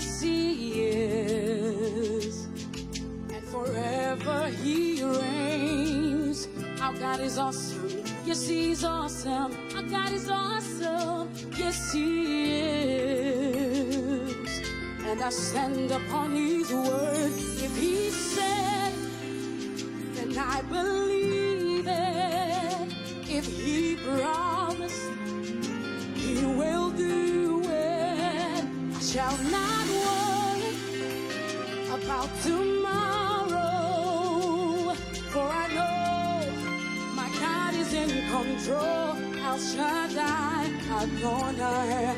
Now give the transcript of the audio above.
Yes, He is. And forever He reigns. Our God is awesome. Yes, He's awesome. Our God is awesome. Yes, He is. And I stand upon His word. If He said, then I believe it. If He promised, He will do it. I shall not worry about tomorrow, for I know my God is in control. El Shaddai, Adonai.